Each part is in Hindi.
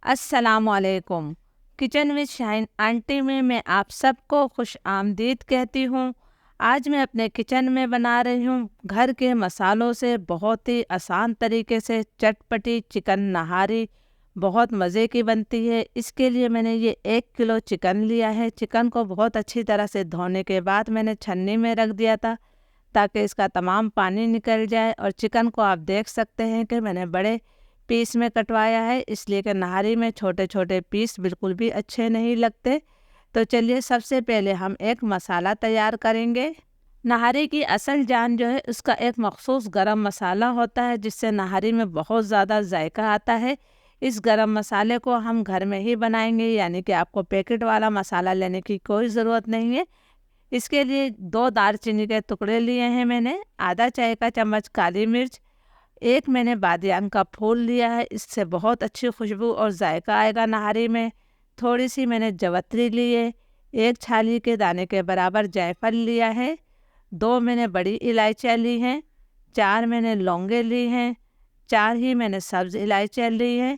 अस्सलामुअलैकुम। किचन विद शाइन आंटी में मैं आप सबको खुश आमदीद कहती हूँ। आज मैं अपने किचन में बना रही हूँ घर के मसालों से बहुत ही आसान तरीके से चटपटी चिकन नहारी। बहुत मज़े की बनती है। इसके लिए मैंने ये 1 किलो चिकन लिया है। चिकन को बहुत अच्छी तरह से धोने के बाद मैंने छन्नी में रख दिया था ताकि इसका तमाम पानी निकल जाए। और चिकन को आप देख सकते हैं कि मैंने बड़े पीस में कटवाया है, इसलिए कि नहारी में छोटे छोटे पीस बिल्कुल भी अच्छे नहीं लगते। तो चलिए सबसे पहले हम एक मसाला तैयार करेंगे। नहारी की असल जान जो है उसका एक मखसूस गरम मसाला होता है जिससे नहारी में बहुत ज़्यादा जायका आता है। इस गरम मसाले को हम घर में ही बनाएंगे, यानी कि आपको पैकेट वाला मसाला लेने की कोई ज़रूरत नहीं है। इसके लिए 2 दालचीनी के टुकड़े लिए हैं मैंने, आधा चाय का चम्मच काली मिर्च, एक मैंने बादियान का फूल लिया है, इससे बहुत अच्छी खुशबू और जायका आएगा नहारी में। थोड़ी सी मैंने जवत्री ली है, एक छाली के दाने के बराबर जायफल लिया है, 2 मैंने बड़ी इलायचियाँ ली हैं, 4 मैंने लौंगे ली हैं, 4 ही मैंने सब्ज़ इलायचियाँ ली हैं।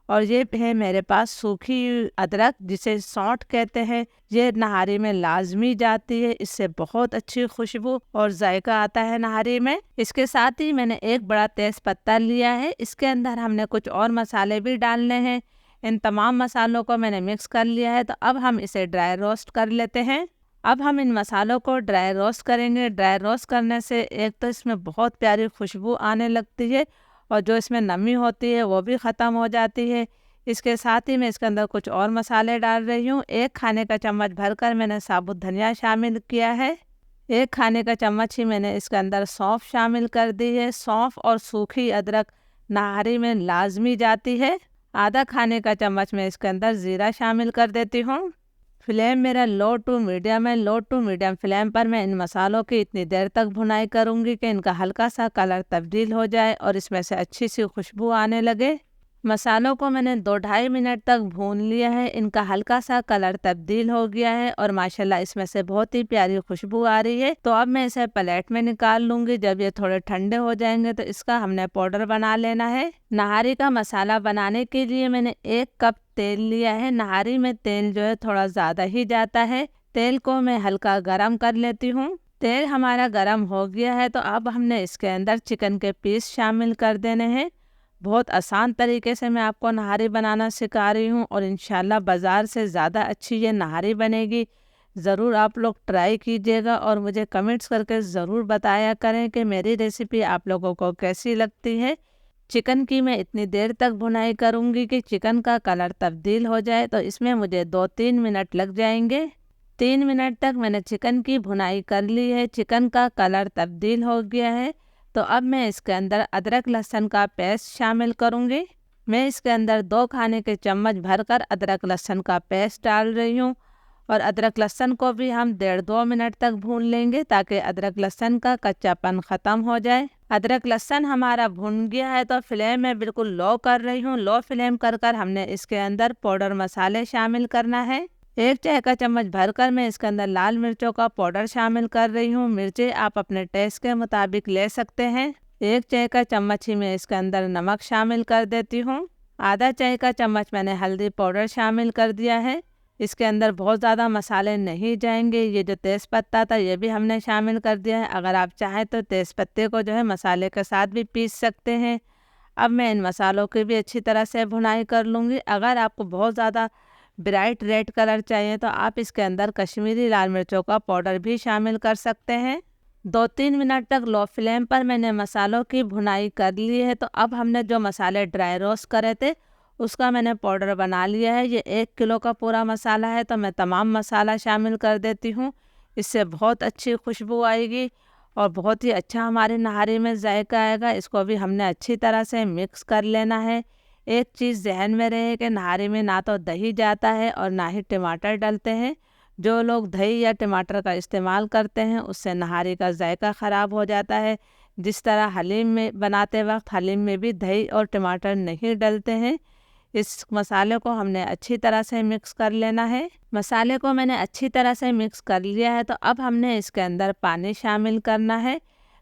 और ये है मेरे पास सूखी अदरक जिसे सौंठ कहते हैं। ये नहारी में लाजमी जाती है, इससे बहुत अच्छी खुशबू और जायका आता है नहारी में। इसके साथ ही मैंने एक बड़ा तेज पत्ता लिया है। इसके अंदर हमने कुछ और मसाले भी डालने हैं। इन तमाम मसालों को मैंने मिक्स कर लिया है। तो अब हम इसे ड्राई रोस्ट कर लेते हैं। अब हम इन मसालों को ड्राई रोस्ट करेंगे। ड्राई रोस्ट करने से एक तो इसमें बहुत प्यारी खुशबू आने लगती है और जो इसमें नमी होती है वो भी ख़त्म हो जाती है। इसके साथ ही मैं इसके अंदर कुछ और मसाले डाल रही हूँ। 1 खाने का चम्मच भरकर मैंने साबुत धनिया शामिल किया है। 1 खाने का चम्मच ही मैंने इसके अंदर सौंफ शामिल कर दी है। सौंफ और सूखी अदरक नहारी में लाजमी जाती है। आधा खाने का चम्मच मैं इसके अंदर ज़ीरा शामिल कर देती हूँ। फ्लेम मेरा लो टू मीडियम है। लो टू मीडियम फ्लेम पर मैं इन मसालों की इतनी देर तक भुनाई करूंगी कि इनका हल्का सा कलर तब्दील हो जाए और इसमें से अच्छी सी खुशबू आने लगे। मसालों को मैंने 2-2.5 मिनट तक भून लिया है। इनका हल्का सा कलर तब्दील हो गया है और माशाल्लाह इसमें से बहुत ही प्यारी खुशबू आ रही है। तो अब मैं इसे प्लेट में निकाल लूंगी। जब ये थोड़े ठंडे हो जाएंगे तो इसका हमने पाउडर बना लेना है। नहारी का मसाला बनाने के लिए मैंने 1 कप तेल लिया है। नहारी में तेल जो है थोड़ा ज़्यादा ही जाता है। तेल को मैं हल्का गरम कर लेती हूँ। तेल हमारा गरम हो गया है तो अब हमने इसके अंदर चिकन के पीस शामिल कर देने हैं। बहुत आसान तरीके से मैं आपको नहारी बनाना सिखा रही हूँ और इंशाल्लाह बाज़ार से ज़्यादा अच्छी ये नहारी बनेगी। ज़रूर आप लोग ट्राई कीजिएगा और मुझे कमेंट्स करके ज़रूर बताया करें कि मेरी रेसिपी आप लोगों को कैसी लगती है। चिकन की मैं इतनी देर तक भुनाई करूँगी कि चिकन का कलर तब्दील हो जाए, तो इसमें मुझे 2-3 मिनट लग जाएंगे। 3 मिनट तक मैंने चिकन की भुनाई कर ली है। चिकन का कलर तब्दील हो गया है। तो अब मैं इसके अंदर अदरक लहसुन का पेस्ट शामिल करूँगी। मैं इसके अंदर 2 खाने के चम्मच भरकर अदरक लहसुन का पेस्ट डाल रही हूँ और अदरक लहसुन को भी हम 1.5-2 मिनट तक भून लेंगे ताकि अदरक लहसुन का कच्चापन ख़त्म हो जाए। अदरक लहसुन हमारा भुन गया है तो फ्लेम मैं बिल्कुल लो कर रही हूँ। लो फ्लेम कर हमने इसके अंदर पाउडर मसाले शामिल करना है। 1 चाय का चम्मच भरकर मैं इसके अंदर लाल मिर्चों का पाउडर शामिल कर रही हूँ। मिर्चें आप अपने टेस्ट के मुताबिक ले सकते हैं। 1 चाय का चम्मच ही मैं इसके अंदर नमक शामिल कर देती हूँ। आधा चाय का चम्मच मैंने हल्दी पाउडर शामिल कर दिया है। इसके अंदर बहुत ज़्यादा मसाले नहीं जाएंगे। ये जो तेज़पत्ता था ये भी हमने शामिल कर दिया है। अगर आप चाहें तो तेज़पत्ते को जो है मसाले के साथ भी पीस सकते हैं। अब मैं इन मसालों की भी अच्छी तरह से भुनाई कर लूँगी। अगर आपको बहुत ज़्यादा ब्राइट रेड कलर चाहिए तो आप इसके अंदर कश्मीरी लाल मिर्चों का पाउडर भी शामिल कर सकते हैं। 2-3 मिनट तक लो फ्लेम पर मैंने मसालों की भुनाई कर ली है। तो अब हमने जो मसाले ड्राई रोस्ट करे थे उसका मैंने पाउडर बना लिया है। ये 1 किलो का पूरा मसाला है तो मैं तमाम मसाला शामिल कर देती हूँ। इससे बहुत अच्छी खुशबू आएगी और बहुत ही अच्छा हमारे नहारी में जायका आएगा। इसको भी हमने अच्छी तरह से मिक्स कर लेना है। एक चीज़ जहन में रहे कि नहारी में ना तो दही जाता है और ना ही टमाटर डलते हैं। जो लोग दही या टमाटर का इस्तेमाल करते हैं उससे नहारी का जायका ख़राब हो जाता है। जिस तरह हलीम में बनाते वक्त हलीम में भी दही और टमाटर नहीं डलते हैं। इस मसाले को हमने अच्छी तरह से मिक्स कर लेना है। मसाले को मैंने अच्छी तरह से मिक्स कर लिया है तो अब हमने इसके अंदर पानी शामिल करना है।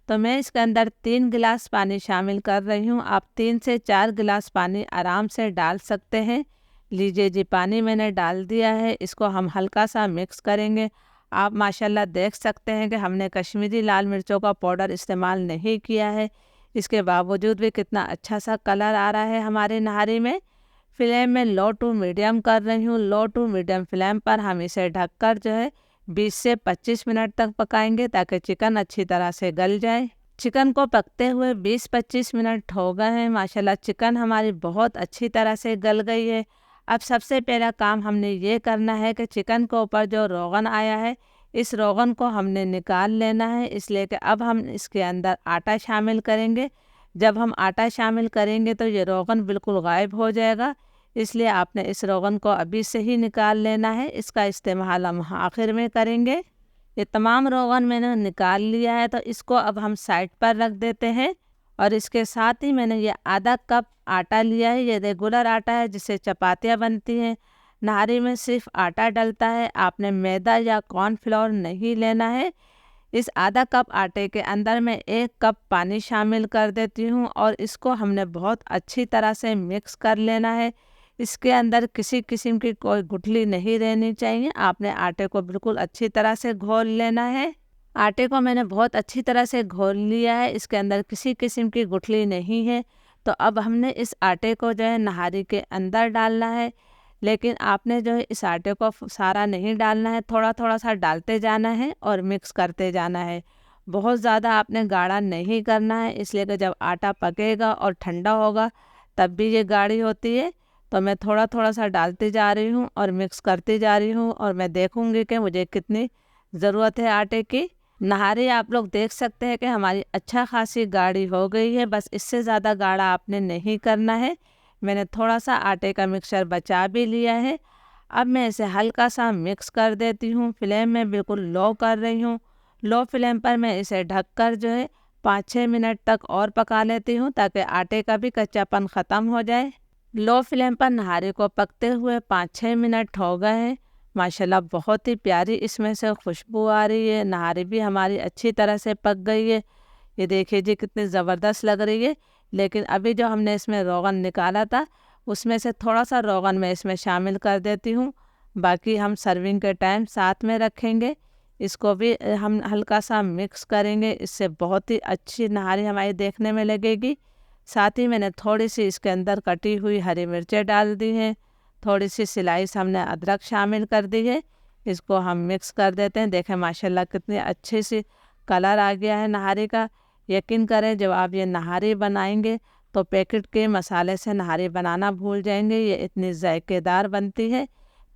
तो मैं इसके अंदर 3 गिलास पानी शामिल कर रही हूँ। आप 3 से 4 गिलास पानी आराम से डाल सकते हैं। लीजिए जी, पानी मैंने डाल दिया है, इसको हम हल्का सा मिक्स करेंगे। आप माशाल्लाह देख सकते हैं कि हमने कश्मीरी लाल मिर्चों का पाउडर इस्तेमाल नहीं किया है, इसके बावजूद भी कितना अच्छा सा कलर आ रहा है हमारे नहारी में। फ्लेम में लो टू मीडियम कर रही हूँ। लो टू मीडियम फ्लेम पर हम इसे ढककर जो है 20 से 25 मिनट तक पकाएंगे, ताकि चिकन अच्छी तरह से गल जाए। चिकन को पकते हुए 20-25 मिनट हो गए हैं। माशाल्लाह चिकन हमारी बहुत अच्छी तरह से गल गई है। अब सबसे पहला काम हमने ये करना है कि चिकन के ऊपर जो रोगन आया है, इस रोगन को हमने निकाल लेना है। इसलिए कि अब हम इसके अंदर आटा शामिल करेंगे। जब हम आटा शामिल करेंगे तो ये रोगन बिल्कुल गायब हो जाएगा, इसलिए आपने इस रोगन को अभी से ही निकाल लेना है। इसका इस्तेमाल हम आखिर में करेंगे। ये तमाम रोगन मैंने निकाल लिया है, तो इसको अब हम साइड पर रख देते हैं। और इसके साथ ही मैंने ये आधा कप आटा लिया है। ये रेगुलर आटा है जिससे चपातियाँ बनती हैं। नहारी में सिर्फ आटा डलता है, आपने मैदा या कॉर्नफ्लोर नहीं लेना है। इस आधा कप आटे के अंदर मैं 1 कप पानी शामिल कर देती हूँ और इसको हमने बहुत अच्छी तरह से मिक्स कर लेना है। इसके अंदर किसी किस्म की कोई गुठली नहीं रहनी चाहिए। आपने आटे को बिल्कुल अच्छी तरह से घोल लेना है। आटे को मैंने बहुत अच्छी तरह से घोल लिया है, इसके अंदर किसी किस्म की गुठली नहीं है। तो अब हमने इस आटे को जो है नहारी के अंदर डालना है, लेकिन आपने जो है इस आटे को सारा नहीं डालना है, थोड़ा थोड़ा सा डालते जाना है और मिक्स करते जाना है। बहुत ज़्यादा आपने गाढ़ा नहीं करना है, इसलिए कि जब आटा पकेगा और ठंडा होगा तब भी ये गाढ़ी होती है। तो मैं थोड़ा थोड़ा सा डालती जा रही हूँ और मिक्स करती जा रही हूँ, और मैं देखूँगी कि मुझे कितनी ज़रूरत है आटे की। नहारी आप लोग देख सकते हैं कि हमारी अच्छा खासी गाढ़ी हो गई है। बस इससे ज़्यादा गाढ़ा आपने नहीं करना है। मैंने थोड़ा सा आटे का मिक्सचर बचा भी लिया है। अब मैं इसे हल्का सा मिक्स कर देती हूँ। फ्लेम में बिल्कुल लो कर रही हूँ। लो फ्लेम पर मैं इसे ढककर जो है 5-6 मिनट तक और पका लेती हूँ, ताकि आटे का भी कच्चापन ख़त्म हो जाए। लो फ्लेम पर नहारी को पकते हुए 5-6 मिनट हो गए हैं। माशाल्लाह बहुत ही प्यारी इसमें से खुशबू आ रही है। नहारी भी हमारी अच्छी तरह से पक गई है। ये देखिए जी कितनी ज़बरदस्त लग रही है। लेकिन अभी जो हमने इसमें रोगन निकाला था, उसमें से थोड़ा सा रोगन मैं इसमें शामिल कर देती हूँ। बाकी हम सर्विंग के टाइम साथ में रखेंगे। इसको भी हम हल्का सा मिक्स करेंगे, इससे बहुत ही अच्छी नहारी हमारी देखने में लगेगी। साथ ही मैंने थोड़ी सी इसके अंदर कटी हुई हरी मिर्चें डाल दी हैं। थोड़ी सी स्लाइस हमने अदरक शामिल कर दी है। इसको हम मिक्स कर देते हैं। देखें माशाल्लाह कितनी अच्छी सी कलर आ गया है नहारी का। यकीन करें जब आप ये नहारी बनाएंगे तो पैकेट के मसाले से नहारी बनाना भूल जाएंगे, ये इतनी जायकेदार बनती है।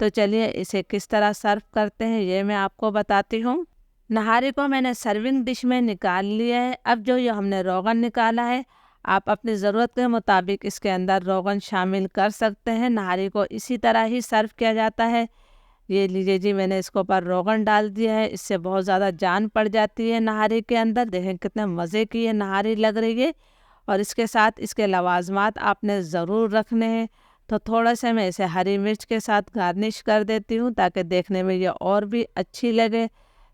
तो चलिए इसे किस तरह सर्व करते हैं ये मैं आपको बताती हूँ। नहारी को मैंने सर्विंग डिश में निकाल लिया है। अब जो ये हमने रोगन निकाला है, आप अपनी ज़रूरत के मुताबिक इसके अंदर रोगन शामिल कर सकते हैं। नहारी को इसी तरह ही सर्व किया जाता है। ये लीजिए जी, मैंने इसके ऊपर रोगन डाल दिया है, इससे बहुत ज़्यादा जान पड़ जाती है नहारी के अंदर। देखें कितने मज़े की ये नहारी लग रही है। और इसके साथ इसके लवाजमात आपने ज़रूर रखने हैं। तो थोड़ा सा मैं इसे हरी मिर्च के साथ गार्निश कर देती हूँ, ताकि देखने में ये और भी अच्छी लगे।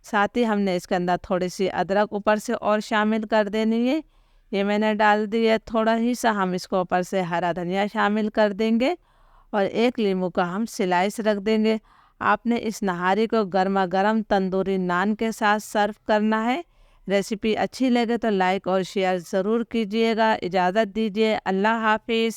साथ ही हमने इसके अंदर थोड़ी सी अदरक ऊपर से और शामिल कर देनी है। ये मैंने डाल दी है। थोड़ा ही सा हम इसको ऊपर से हरा धनिया शामिल कर देंगे और 1 नींबू का हम स्लाइस रख देंगे। आपने इस नहारी को गर्मा गर्म तंदूरी नान के साथ सर्व करना है। रेसिपी अच्छी लगे तो लाइक और शेयर ज़रूर कीजिएगा। इजाज़त दीजिए। अल्लाह हाफिज़।